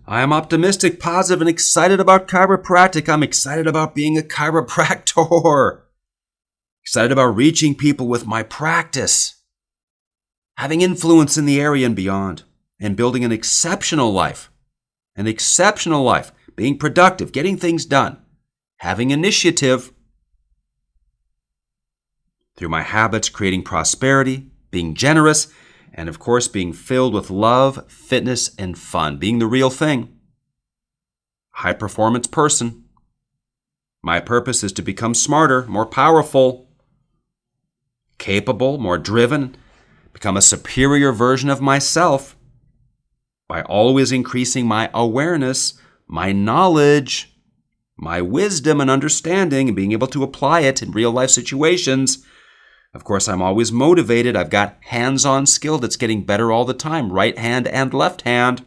I am optimistic, positive, and excited about chiropractic. I'm excited about being a chiropractor. Excited about reaching people with my practice, having influence in the area and beyond, and building an exceptional life. An exceptional life, being productive, getting things done, having initiative. Through my habits, creating prosperity, being generous, and of course, being filled with love, fitness, and fun. Being the real thing. High performance person. My purpose is to become smarter, more powerful, capable, more driven, become a superior version of myself by always increasing my awareness, my knowledge, my wisdom and understanding, and being able to apply it in real life situations. Of course, I'm always motivated. I've got hands-on skill that's getting better all the time, right hand and left hand.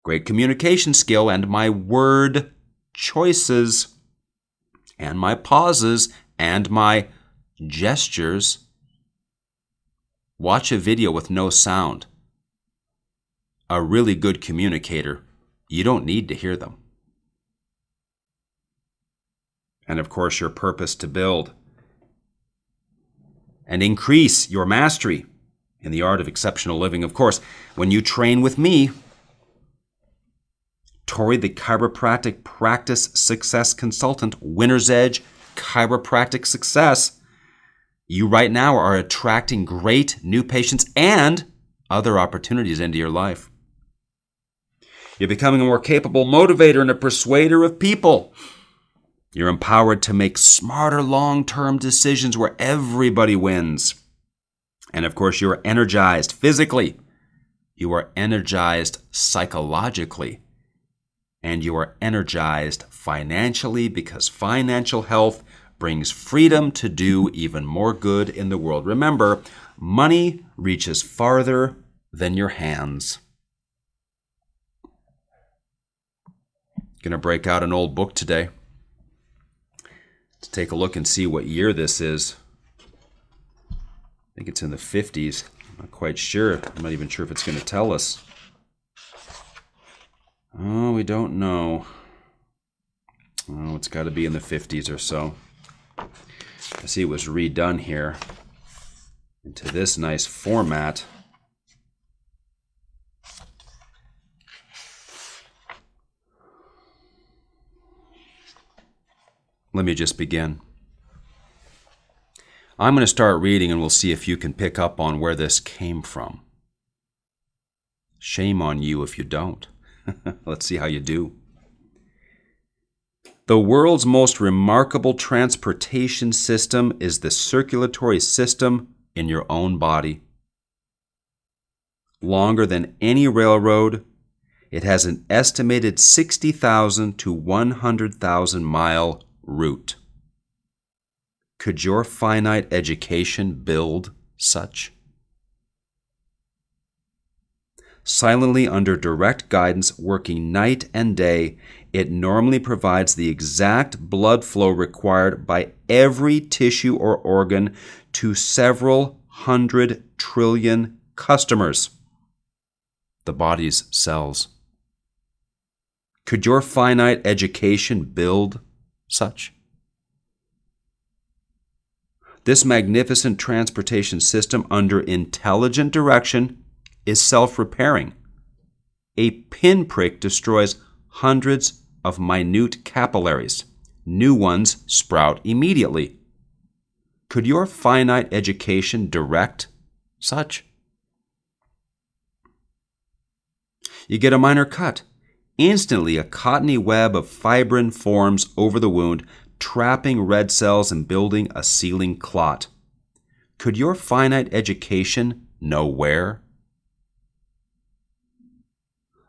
Great communication skill and my word choices and my pauses and my gestures. Watch a video with no sound. A really good communicator, you don't need to hear them. And of course, your purpose to build and increase your mastery in the art of exceptional living. Of course, when you train with me, Tory, the Chiropractic Practice Success Consultant, Winner's Edge, Chiropractic Success, you right now are attracting great new patients and other opportunities into your life. You're becoming a more capable motivator and a persuader of people. You're empowered to make smarter long-term decisions where everybody wins. And of course, you're energized physically. You are energized psychologically. And you are energized financially because financial health brings freedom to do even more good in the world. Remember, money reaches farther than your hands. Going to break out an old book today to take a look and see what year this is. I think it's in the 50s. I'm not quite sure. I'm not even sure if it's going to tell us. Oh, we don't know. Oh, it's got to be in the 50s or so. I see it was redone here into this nice format. Let me just begin. I'm going to start reading and we'll see if you can pick up on where this came from. Shame on you if you don't. Let's see how you do. The world's most remarkable transportation system is the circulatory system in your own body. Longer than any railroad, it has an estimated 60,000 to 100,000 mile route. Could your finite education build such? Silently under direct guidance, working night and day, it normally provides the exact blood flow required by every tissue or organ to several 100 trillion customers, the body's cells. Could your finite education build such? This magnificent transportation system under intelligent direction is self-repairing. A pinprick destroys hundreds of minute capillaries. New ones sprout immediately. Could your finite education direct such? You get a minor cut. Instantly, a cottony web of fibrin forms over the wound, trapping red cells and building a sealing clot. Could your finite education know where?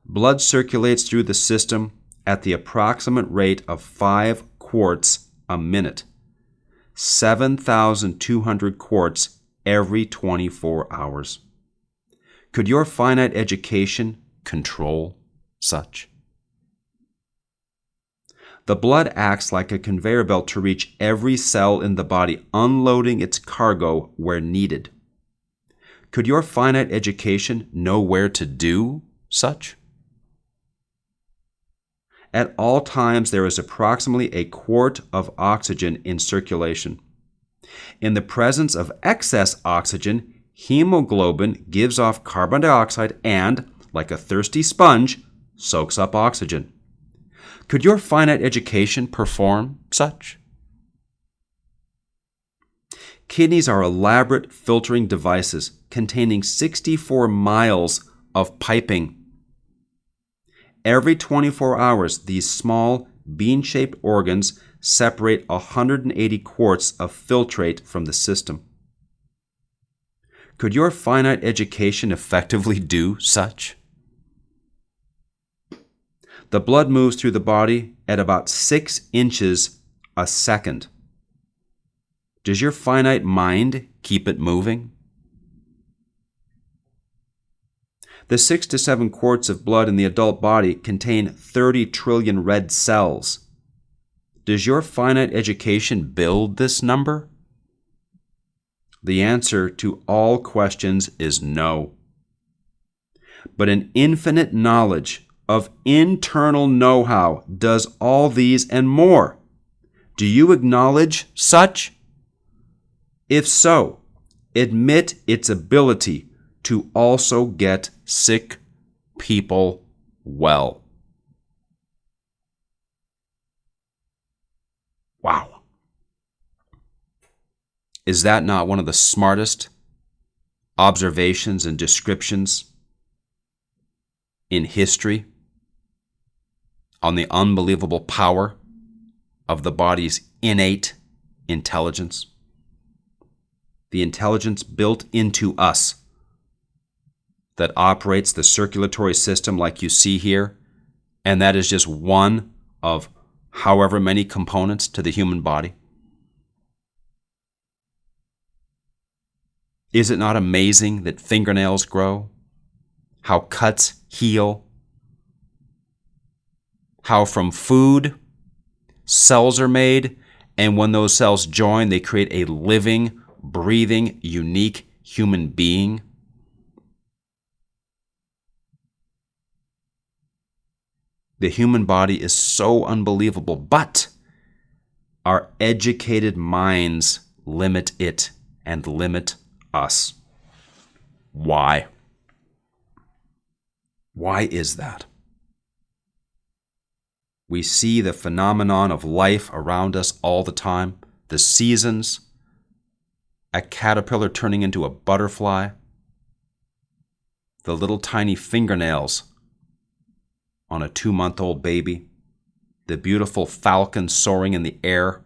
Blood circulates through the system at the approximate rate of 5 quarts a minute, 7,200 quarts every 24 hours. Could your finite education control such? The blood acts like a conveyor belt to reach every cell in the body, unloading its cargo where needed. Could your finite education know where to do such? At all times, there is approximately a quart of oxygen in circulation. In the presence of excess oxygen, hemoglobin gives off carbon dioxide and, like a thirsty sponge, soaks up oxygen. Could your finite education perform such? Kidneys are elaborate filtering devices containing 64 miles of piping. Every 24 hours, these small, bean-shaped organs separate 180 quarts of filtrate from the system. Could your finite education effectively do such? The blood moves through the body at about 6 inches a second. Does your finite mind keep it moving? The 6 to 7 quarts of blood in the adult body contain 30 trillion red cells. Does your finite education build this number? The answer to all questions is no. But an infinite knowledge of internal know-how does all these and more. Do you acknowledge such? If so, admit its ability to also get sick people well. Wow. Is that not one of the smartest observations and descriptions in history on the unbelievable power of the body's innate intelligence? The intelligence built into us that operates the circulatory system like you see here, and that is just one of however many components to the human body. Is it not amazing that fingernails grow? How cuts heal? How from food, cells are made, and when those cells join, they create a living, breathing, unique human being? The human body is so unbelievable, but our educated minds limit it and limit us. Why? Why is that? We see the phenomenon of life around us all the time, the seasons, a caterpillar turning into a butterfly, the little tiny fingernails on a 2-month-old baby, the beautiful falcon soaring in the air,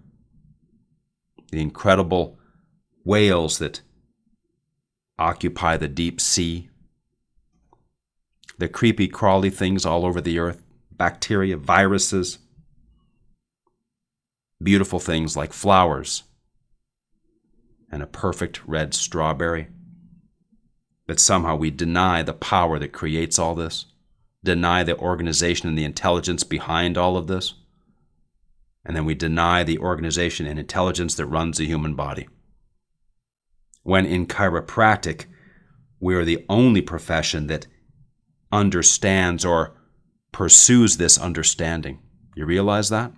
the incredible whales that occupy the deep sea, the creepy crawly things all over the earth, bacteria, viruses, beautiful things like flowers and a perfect red strawberry. But somehow we deny the power that creates all this, deny the organization and the intelligence behind all of this, and then we deny the organization and intelligence that runs the human body. When in chiropractic, we are the only profession that understands or pursues this understanding. You realize that?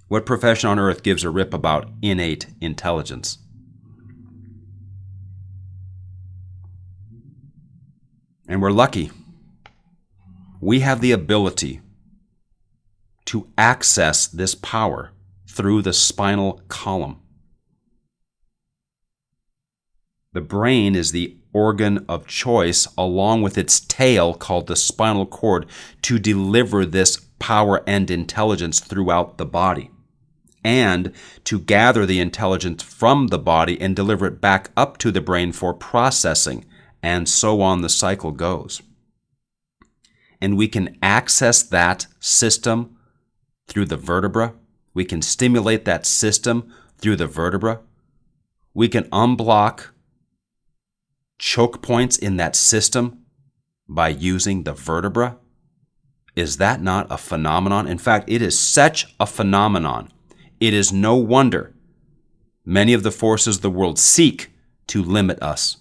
What profession on earth gives a rip about innate intelligence? And we're lucky. We have the ability to access this power through the spinal column. The brain is the organ of choice, along with its tail called the spinal cord, to deliver this power and intelligence throughout the body, and to gather the intelligence from the body and deliver it back up to the brain for processing, and so on the cycle goes. And we can access that system through the vertebra. We can stimulate that system through the vertebra. We can unblock choke points in that system by using the vertebra. Is that not a phenomenon? In fact, it is such a phenomenon. It is no wonder many of the forces of the world seek to limit us,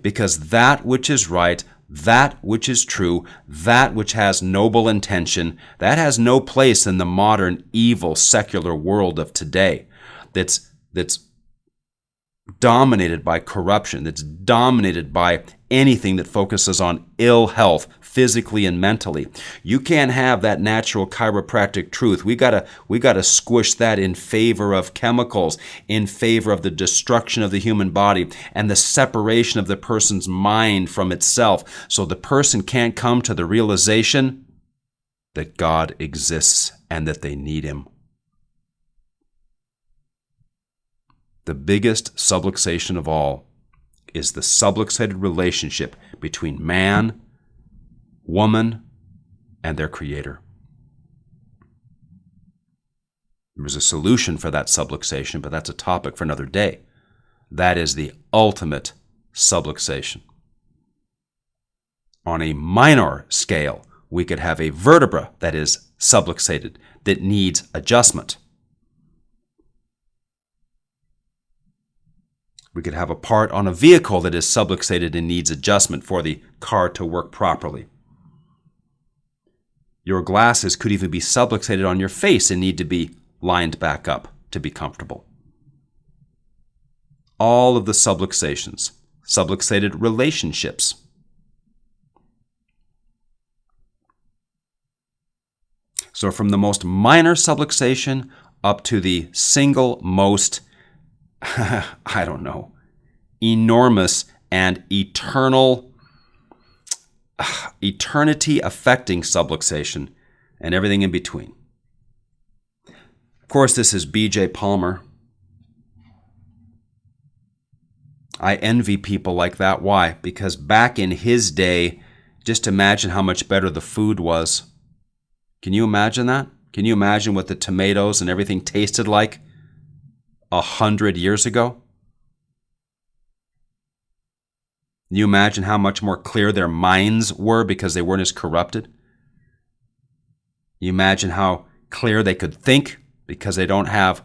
because that which is right that which is true, that which has noble intention, that has no place in the modern, evil, secular world of today that's dominated by corruption, that's dominated by anything that focuses on ill health, physically and mentally. You can't have that natural chiropractic truth. We gotta squish that in favor of chemicals, in favor of the destruction of the human body and the separation of the person's mind from itself, so the person can't come to the realization that God exists and that they need Him. The biggest subluxation of all is the subluxated relationship between man, woman, and their Creator. There's a solution for that subluxation, but that's a topic for another day. That is the ultimate subluxation. On a minor scale, we could have a vertebra that is subluxated, that needs adjustment. We could have a part on a vehicle that is subluxated and needs adjustment for the car to work properly. Your glasses could even be subluxated on your face and need to be lined back up to be comfortable. All of the subluxations, subluxated relationships. So from the most minor subluxation up to the single most I don't know, enormous and eternity-affecting subluxation, and everything in between. Of course, this is B.J. Palmer. I envy people like that. Why? Because back in his day, just imagine how much better the food was. Can you imagine that? Can you imagine what the tomatoes and everything tasted like 100 years ago? Can you imagine how much more clear their minds were because they weren't as corrupted? You imagine how clear they could think because they don't have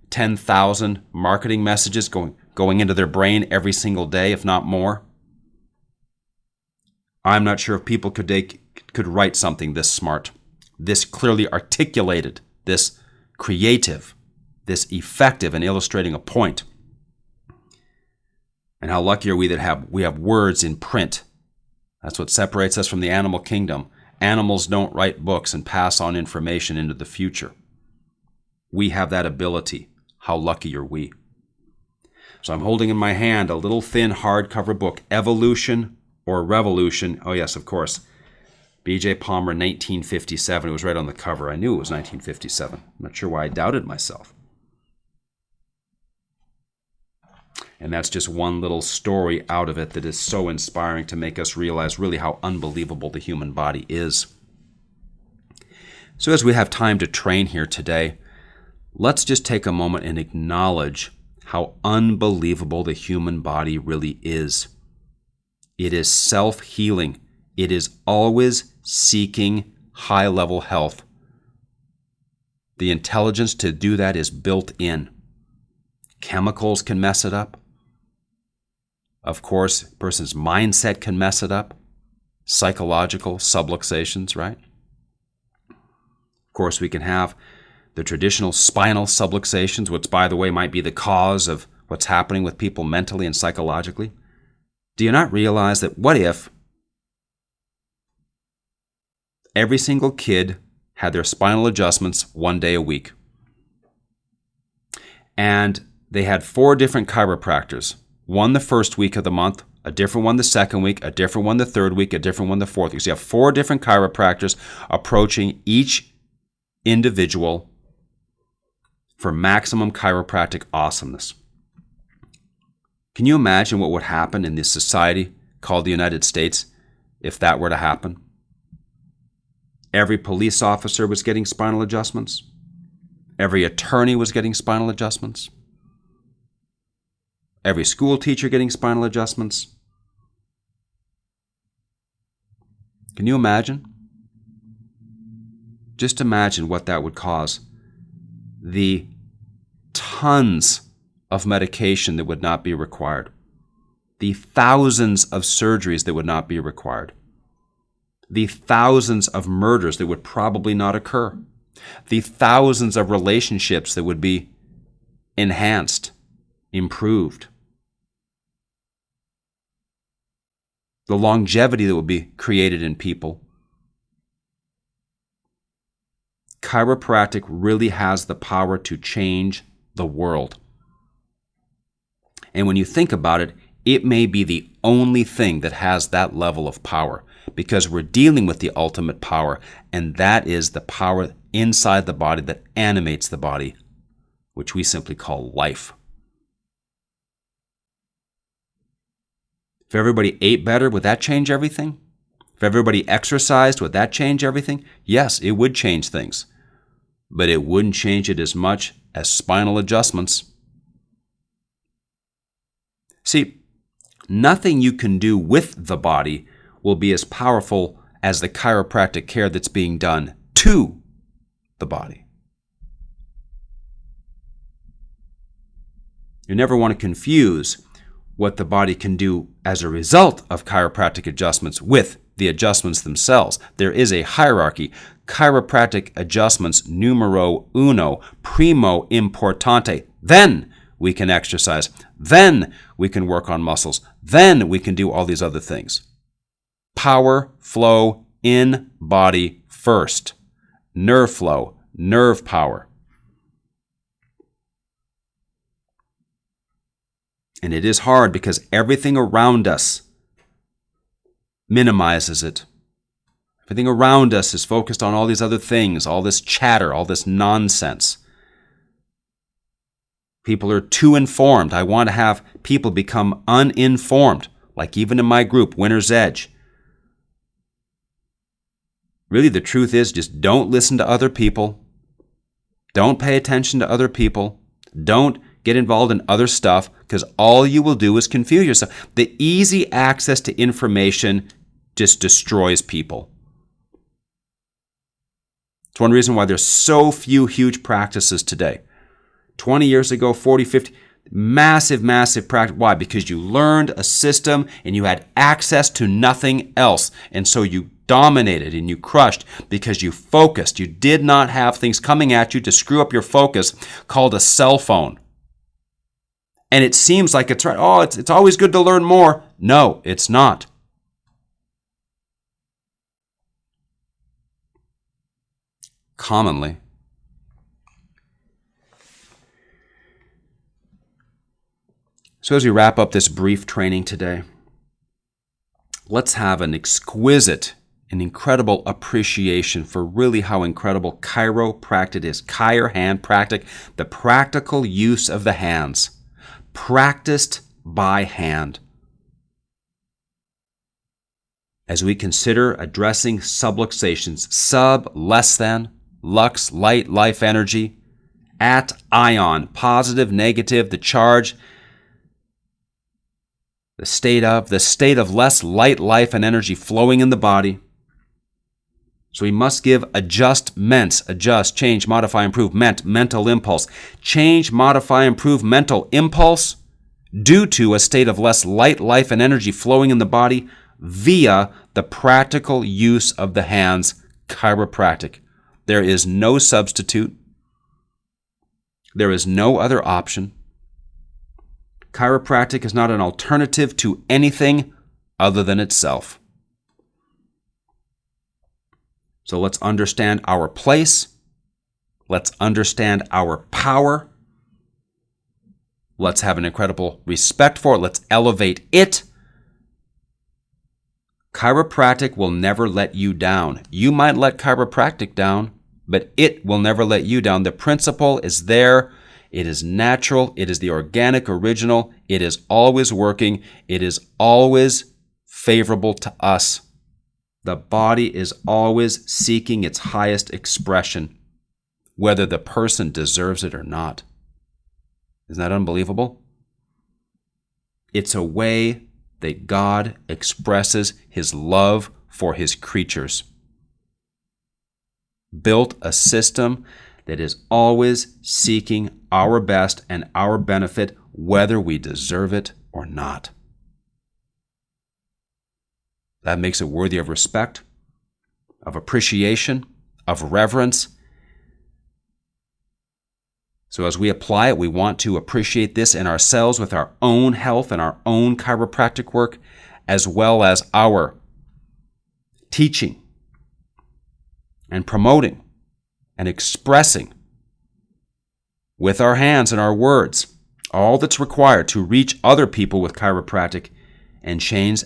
10,000 marketing messages going into their brain every single day, if not more? I'm not sure if people could write something this smart, this clearly articulated, this creative, this effective in illustrating a point. And how lucky are we that we have words in print. That's what separates us from the animal kingdom. Animals don't write books and pass on information into the future. We have that ability. How lucky are we? So I'm holding in my hand a little thin hardcover book, Evolution or Revolution. Oh yes, of course. B.J. Palmer, 1957. It was right on the cover. I knew it was 1957. I'm not sure why I doubted myself. And that's just one little story out of it that is so inspiring to make us realize really how unbelievable the human body is. So as we have time to train here today, let's just take a moment and acknowledge how unbelievable the human body really is. It is self-healing. It is always seeking high-level health. The intelligence to do that is built in. Chemicals can mess it up. Of course, a person's mindset can mess it up. Psychological subluxations, right? Of course, we can have the traditional spinal subluxations, which, by the way, might be the cause of what's happening with people mentally and psychologically. Do you not realize that what if every single kid had their spinal adjustments 1 day a week? And they had 4 different chiropractors. One the first week of the month, a different one the second week, a different one the third week, a different one the fourth week. So you have 4 different chiropractors approaching each individual for maximum chiropractic awesomeness. Can you imagine what would happen in this society called the United States if that were to happen? Every police officer was getting spinal adjustments. Every attorney was getting spinal adjustments. Every school teacher getting spinal adjustments. Can you imagine? Just imagine what that would cause. The tons of medication that would not be required. the thousands of surgeries that would not be required, the thousands of murders that would probably not occur, the thousands of relationships that would be enhanced, improved, the longevity that would be created in people. Chiropractic really has the power to change the world. And when you think about it, it may be the only thing that has that level of power, because we're dealing with the ultimate power, and that is the power inside the body that animates the body, which we simply call life. If everybody ate better, would that change everything? If everybody exercised, would that change everything? Yes, it would change things. But it wouldn't change it as much as spinal adjustments. See, nothing you can do with the body will be as powerful as the chiropractic care that's being done to the body. You never want to confuse what the body can do as a result of chiropractic adjustments with the adjustments themselves. There is a hierarchy. Chiropractic adjustments numero uno, primo importante. Then we can exercise. Then we can work on muscles. Then we can do all these other things. Power flow in body first. Nerve flow, nerve power. And it is hard because everything around us minimizes it. Everything around us is focused on all these other things, all this chatter, all this nonsense. People are too informed. I want to have people become uninformed, like even in my group, Winner's Edge. Really, the truth is just don't listen to other people. Don't pay attention to other people. Don't get involved in other stuff, because all you will do is confuse yourself. The easy access to information just destroys people. It's one reason why there's so few huge practices today. 20 years ago, 40, 50, massive practice. Why? Because you learned a system and you had access to nothing else. And so you dominated and you crushed because you focused. You did not have things coming at you to screw up your focus called a cell phone. And it seems like it's right. Oh, it's always good to learn more. No, it's not. Commonly. So as we wrap up this brief training today, let's have an exquisite and incredible appreciation for really how incredible chiropractic is. Chiro, hand, practic, the practical use of the hands. Practiced by hand. As we consider addressing subluxations, sub, less than, lux, light, life energy, at, ion, positive, negative, the charge, the state of less light, life, and energy flowing in the body. So we must give adjustments, adjust, change, modify, improve, mental impulse. Change, modify, improve mental impulse due to a state of less light, life, and energy flowing in the body via the practical use of the hands, chiropractic. There is no substitute. There is no other option. Chiropractic is not an alternative to anything other than itself. So let's understand our place. Let's understand our power. Let's have an incredible respect for it. Let's elevate it. Chiropractic will never let you down. You might let chiropractic down, but it will never let you down. The principle is there. It is natural. It is the organic original. It is always working. It is always favorable to us. The body is always seeking its highest expression, whether the person deserves it or not. Isn't that unbelievable? It's a way that God expresses His love for His creatures. Built a system that is always seeking our best and our benefit, whether we deserve it or not. That makes it worthy of respect, of appreciation, of reverence. So as we apply it, we want to appreciate this in ourselves with our own health and our own chiropractic work, as well as our teaching and promoting and expressing with our hands and our words all that's required to reach other people with chiropractic and change.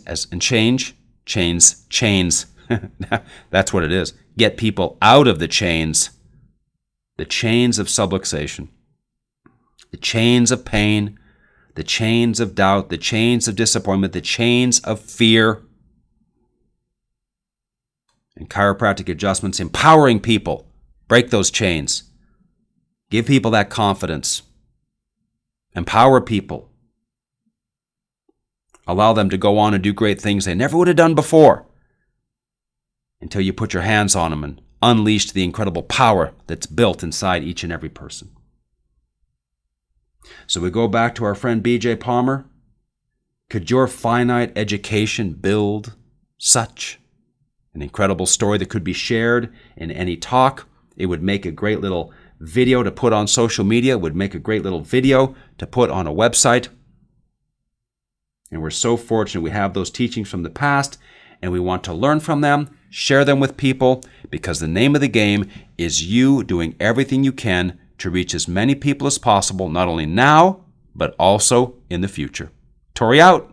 That's what it is. Get people out of the chains of subluxation, the chains of pain, the chains of doubt, the chains of disappointment, the chains of fear. And chiropractic adjustments, empowering people, break those chains, give people that confidence, empower people, allow them to go on and do great things they never would have done before until you put your hands on them and unleash the incredible power that's built inside each and every person. So we go back to our friend B.J. Palmer. Could your finite education build such an incredible story that could be shared in any talk? It would make a great little video to put on social media. It would make a great little video to put on a website. And we're so fortunate we have those teachings from the past, and we want to learn from them, share them with people, because the name of the game is you doing everything you can to reach as many people as possible, not only now, but also in the future. Tory out.